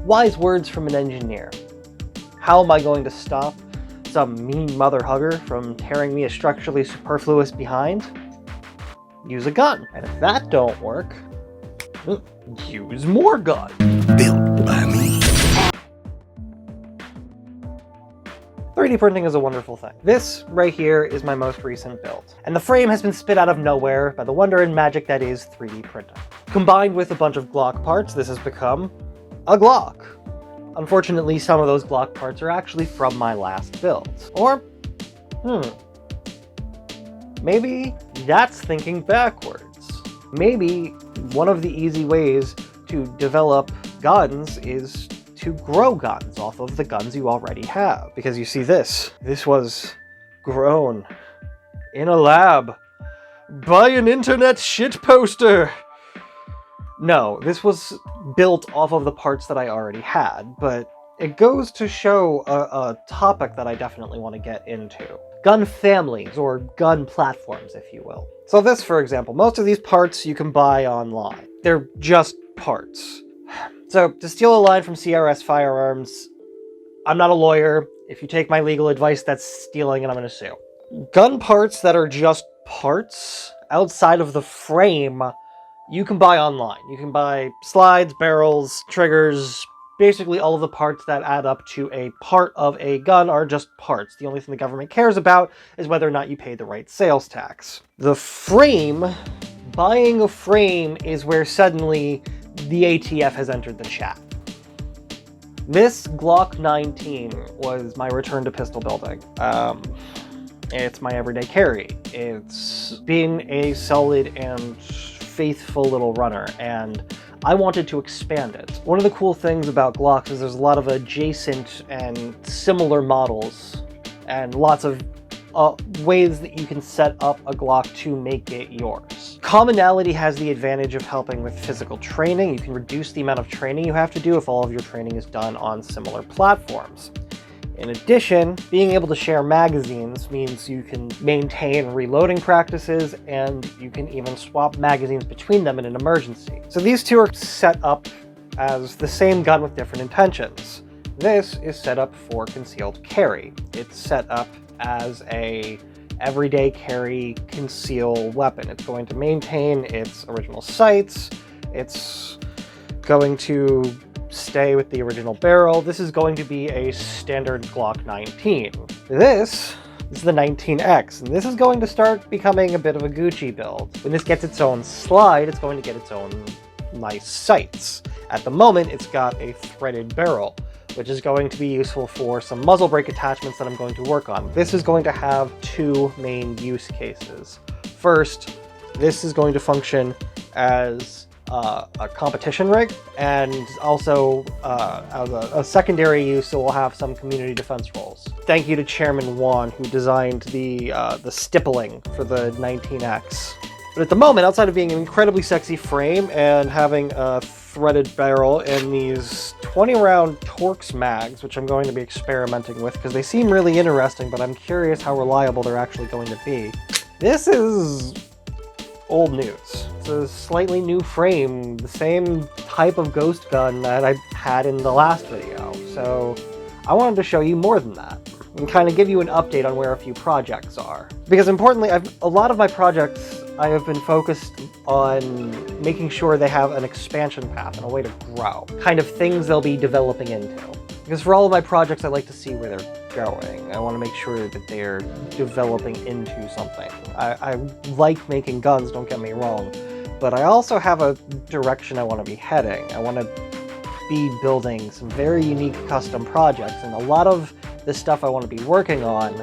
Wise words from an engineer. How am I going to stop some mean mother hugger from tearing me a structurally superfluous behind? Use a gun. And if that don't work, use more gun. Built by me. 3D printing is a wonderful thing. This right here is my most recent build, and the frame has been spit out of nowhere by the wonder and magic that is 3D printing. Combined with a bunch of Glock parts, this has become a Glock. Unfortunately, some of those Glock parts are actually from my last build. Or, maybe that's thinking backwards. Maybe one of the easy ways to develop guns is to grow guns off of the guns you already have. Because you see this was grown in a lab by an internet shit poster. No, this was built off of the parts that I already had, but it goes to show a topic that I definitely want to get into. Gun families, or gun platforms, if you will. So this, for example, most of these parts you can buy online. They're just parts. So, to steal a line from CRS Firearms, I'm not a lawyer. If you take my legal advice, that's stealing and I'm going to sue. Gun parts that are just parts outside of the frame, you can buy online. You can buy slides, barrels, triggers, basically all of the parts that add up to a part of a gun are just parts. The only thing the government cares about is whether or not you pay the right sales tax. The frame, buying a frame is where suddenly the ATF has entered the chat. This Glock 19 was my return to pistol building. It's my everyday carry. It's been a solid and faithful little runner, and I wanted to expand it. One of the cool things about Glocks is there's a lot of adjacent and similar models, and lots of ways that you can set up a Glock to make it yours. Commonality has the advantage of helping with physical training. You can reduce the amount of training you have to do if all of your training is done on similar platforms. In addition, being able to share magazines means you can maintain reloading practices, and you can even swap magazines between them in an emergency. So these two are set up as the same gun with different intentions. This is set up for concealed carry. It's set up as a everyday carry conceal weapon. It's going to maintain its original sights. It's going to stay with the original barrel. This is going to be a standard Glock 19. This is the 19X, and this is going to start becoming a bit of a Gucci build. When this gets its own slide, it's going to get its own nice sights. At the moment, it's got a threaded barrel, which is going to be useful for some muzzle brake attachments that I'm going to work on. This is going to have two main use cases. First, this is going to function as a competition rig, and also as a secondary use, it will have some community defense roles. Thank you to Chairman Juan, who designed the stippling for the 19X. But at the moment, outside of being an incredibly sexy frame and having a threaded barrel and these 20-round Torx mags, which I'm going to be experimenting with because they seem really interesting, but I'm curious how reliable they're actually going to be. This is old news. It's a slightly new frame, the same type of ghost gun that I had in the last video, so I wanted to show you more than that and kind of give you an update on where a few projects are. Because importantly, a lot of my projects, I have been focused on making sure they have an expansion path and a way to grow, kind of things they'll be developing into. Because for all of my projects, I like to see where they're going. I want to make sure that they're developing into something. I like making guns, don't get me wrong, but I also have a direction I want to be heading. I want to be building some very unique custom projects, and a lot of the stuff I want to be working on,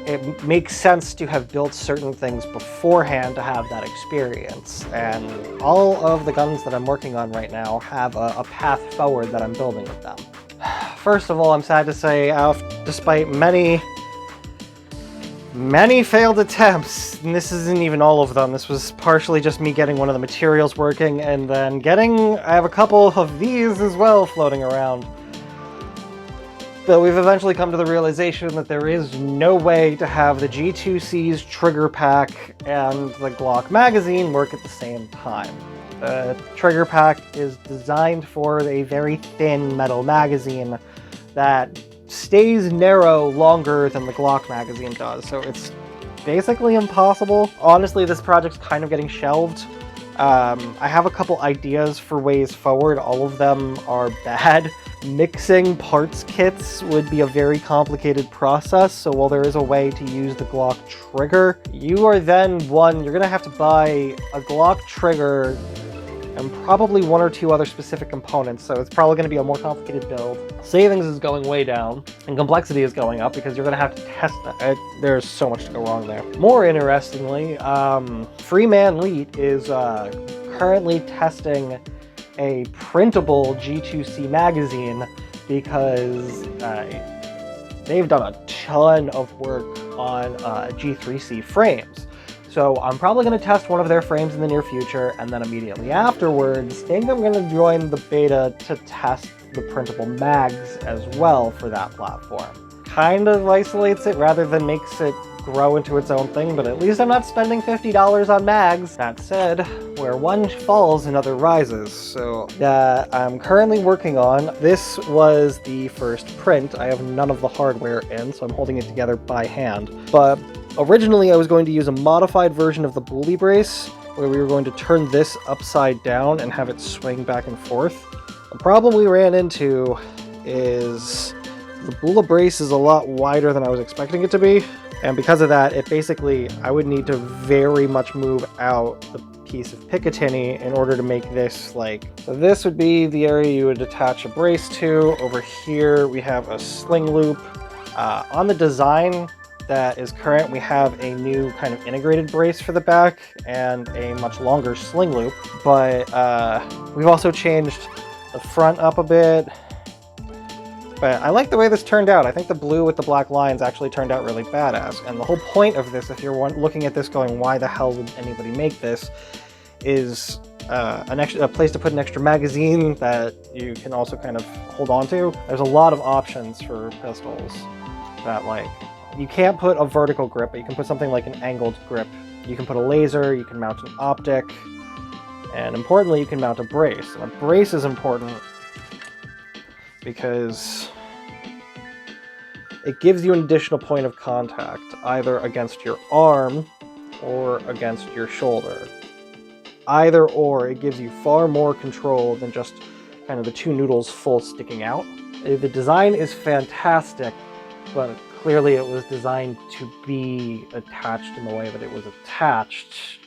it makes sense to have built certain things beforehand to have that experience. And all of the guns that I'm working on right now have a path forward that I'm building with them. First of all, I'm sad to say, despite many failed attempts, and this isn't even all of them, this was partially just me getting one of the materials working, and then I have a couple of these as well floating around. But we've eventually come to the realization that there is no way to have the G2C's trigger pack and the Glock magazine work at the same time. The trigger pack is designed for a very thin metal magazine that stays narrow longer than the Glock magazine does, so it's basically impossible. Honestly, this project's kind of getting shelved. I have a couple ideas for ways forward. All of them are bad. Mixing parts kits would be a very complicated process, so while there is a way to use the Glock trigger, you're gonna have to buy a Glock trigger and probably one or two other specific components, so it's probably going to be a more complicated build. Savings is going way down, and complexity is going up because you're going to have to test that. There's so much to go wrong there. More interestingly, Freeman Leet is currently testing a printable G2C magazine because they've done a ton of work on G3C frames. So I'm probably going to test one of their frames in the near future, and then immediately afterwards, I think I'm going to join the beta to test the printable mags as well for that platform. Kind of isolates it rather than makes it grow into its own thing, but at least I'm not spending $50 on mags. That said, where one falls, another rises. So I'm currently working on, this was the first print. I have none of the hardware in, so I'm holding it together by hand. But originally I was going to use a modified version of the Bully brace, where we were going to turn this upside down and have it swing back and forth. The problem we ran into is the Bully brace is a lot wider than I was expecting it to be, and because of that, I would need to very much move out the piece of Picatinny in order to make this so this would be the area you would attach a brace to. Over here we have a sling loop. On the design that is current, we have a new kind of integrated brace for the back and a much longer sling loop, but we've also changed the front up a bit. But I like the way this turned out. I think the blue with the black lines actually turned out really badass. And the whole point of this, if you're looking at this going, why the hell would anybody make this, is a place to put an extra magazine that you can also kind of hold on to. There's a lot of options for pistols that you can't put a vertical grip, but you can put something like an angled grip. You can put a laser, you can mount an optic, and importantly, you can mount a brace. And a brace is important because it gives you an additional point of contact, either against your arm or against your shoulder. Either or, it gives you far more control than just kind of the two noodles full sticking out. The design is fantastic, but clearly it was designed to be attached in the way that it was attached.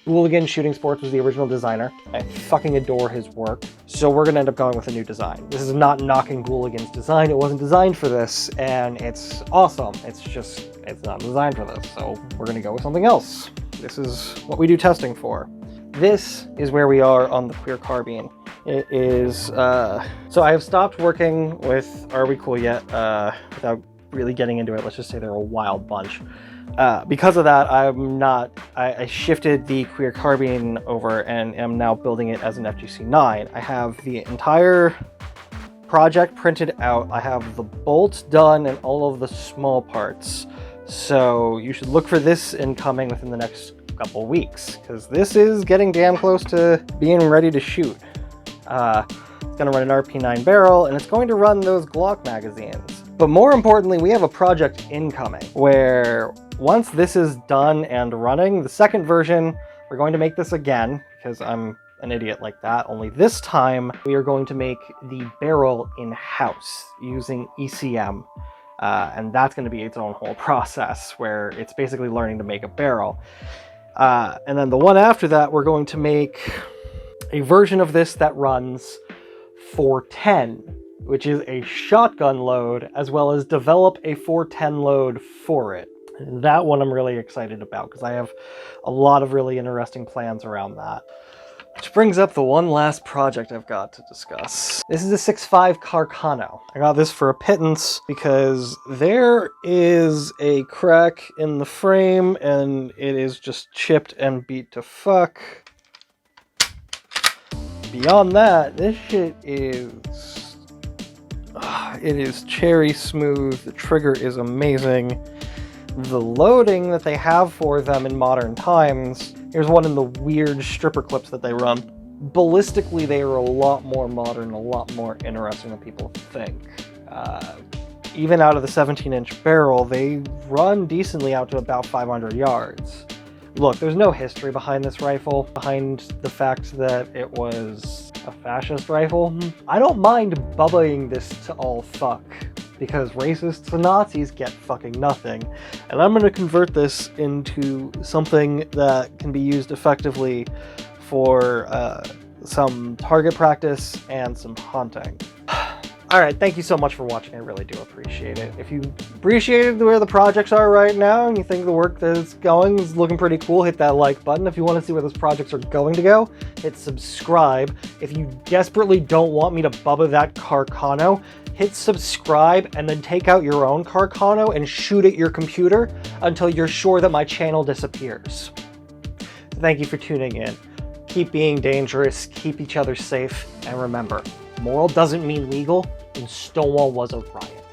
Hooligan Shooting Sports was the original designer. I fucking adore his work. So we're gonna end up going with a new design. This is not knocking Hooligan's design. It wasn't designed for this, and it's awesome. It's not designed for this, so we're gonna go with something else. This is what we do testing for. This is where we are on the Clear Carbine. It is, so I have stopped working with Are We Cool Yet, without really getting into it. Let's just say they're a wild bunch. Because of that, I shifted the Clear Carbine over and am now building it as an FGC9. I have the entire project printed out. I have the bolts done and all of the small parts. So you should look for this incoming within the next couple weeks, because this is getting damn close to being ready to shoot. It's going to run an RP9 barrel, and it's going to run those Glock magazines. But more importantly, we have a project incoming where once this is done and running, the second version, we're going to make this again, because I'm an idiot like that, only this time we are going to make the barrel in-house using ECM. And that's going to be its own whole process where it's basically learning to make a barrel. And then the one after that, we're going to make a version of this that runs 410, which is a shotgun load, as well as develop a 410 load for it. And that one I'm really excited about because I have a lot of really interesting plans around that. Which brings up the one last project I've got to discuss. This is a 6.5 Carcano. I got this for a pittance because there is a crack in the frame and it is just chipped and beat to fuck. Beyond that, this shit is... it is cherry smooth. The trigger is amazing. The loading that they have for them in modern times, here's one in the weird stripper clips that they run. ballistically they are a lot more modern, a lot more interesting than people think. Even out of the 17-inch barrel, they run decently out to about 500 yards. Look, there's no history behind this rifle, behind the fact that it was a fascist rifle. I don't mind bubbaing this to all fuck, because racists and Nazis get fucking nothing. And I'm going to convert this into something that can be used effectively for some target practice and some hunting. Alright, thank you so much for watching, I really do appreciate it. If you appreciated where the projects are right now, and you think the work that's going is looking pretty cool, hit that like button. If you want to see where those projects are going to go, hit subscribe. If you desperately don't want me to bubba that Carcano, hit subscribe and then take out your own Carcano and shoot at your computer until you're sure that my channel disappears. Thank you for tuning in. Keep being dangerous, keep each other safe, and remember, moral doesn't mean legal, and Stonewall was a riot.